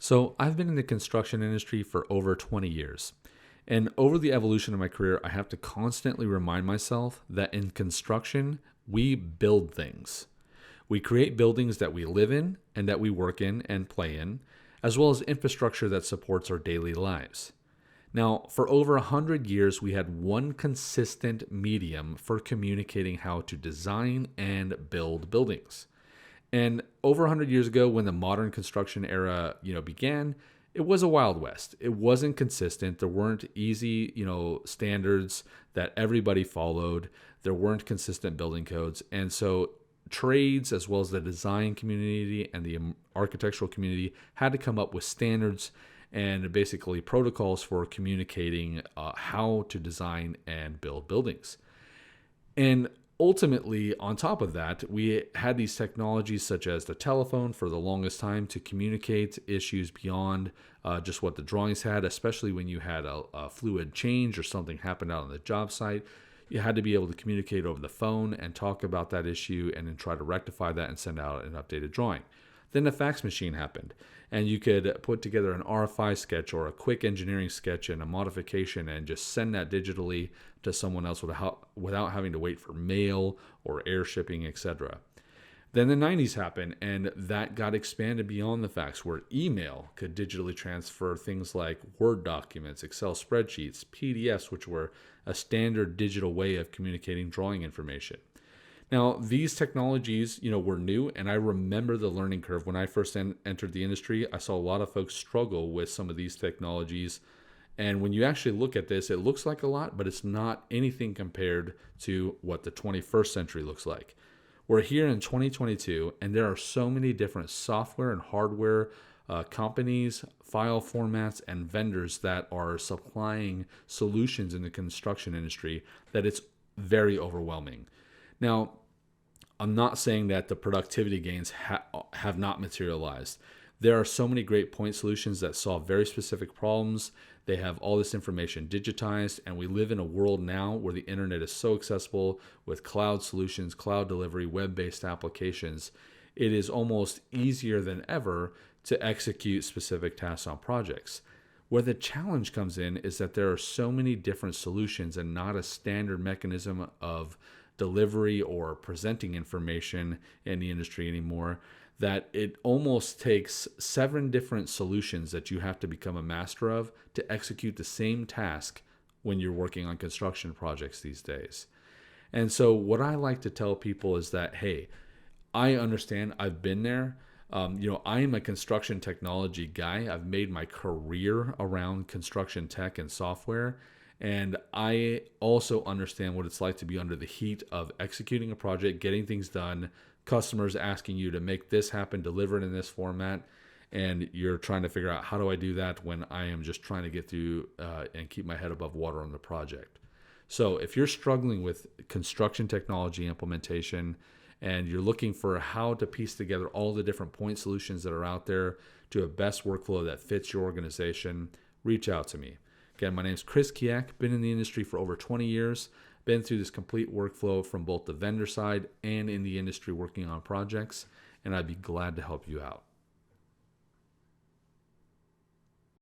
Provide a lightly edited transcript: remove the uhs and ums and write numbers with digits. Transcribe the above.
So, I've been in the construction industry for over 20 years. And over the evolution of my career, I have to constantly remind myself that in construction, we build things. We create buildings that we live in and that we work in and play in, as well as infrastructure that supports our daily lives. Now, for over 100 years, we had one consistent medium for communicating how to design and build buildings. And over 100 years ago, when the modern construction era, began, it was a wild west. It wasn't consistent. There weren't easy, standards that everybody followed. There weren't consistent building codes. And so trades, as well as the design community and the architectural community, had to come up with standards and basically protocols for communicating how to design and build buildings. And ultimately, on top of that, we had these technologies such as the telephone for the longest time to communicate issues beyond just what the drawings had, especially when you had a fluid change or something happened out on the job site. You had to be able to communicate over the phone and talk about that issue and then try to rectify that and send out an updated drawing. Then the fax machine happened, and you could put together an RFI sketch or a quick engineering sketch and a modification and just send that digitally to someone else without having to wait for mail or air shipping, etc. Then the 90s happened, and that got expanded beyond the fax, where email could digitally transfer things like Word documents, Excel spreadsheets, PDFs, which were a standard digital way of communicating drawing information. Now, these technologies, were new, and I remember the learning curve. When I first entered the industry, I saw a lot of folks struggle with some of these technologies. And when you actually look at this, it looks like a lot, but it's not anything compared to what the 21st century looks like. We're here in 2022, and there are so many different software and hardware companies, file formats, and vendors that are supplying solutions in the construction industry that it's very overwhelming. Now, I'm not saying that the productivity gains have not materialized. There are so many great point solutions that solve very specific problems. They have all this information digitized, and we live in a world now where the internet is so accessible with cloud solutions, cloud delivery, web-based applications. It is almost easier than ever to execute specific tasks on projects. Where the challenge comes in is that there are so many different solutions and not a standard mechanism of delivery or presenting information in the industry anymore, that it almost takes 7 different solutions that you have to become a master of to execute the same task when you're working on construction projects these days. And so what I like to tell people is that, hey, I understand, I've been there. I am a construction technology guy. I've made my career around construction tech and software. And I also understand what it's like to be under the heat of executing a project, getting things done, customers asking you to make this happen, deliver it in this format, and you're trying to figure out, how do I do that when I am just trying to get through and keep my head above water on the project. So if you're struggling with construction technology implementation and you're looking for how to piece together all the different point solutions that are out there to a best workflow that fits your organization, reach out to me. Again, my name is Chris Keyack, been in the industry for over 20 years, been through this complete workflow from both the vendor side and in the industry working on projects, and I'd be glad to help you out.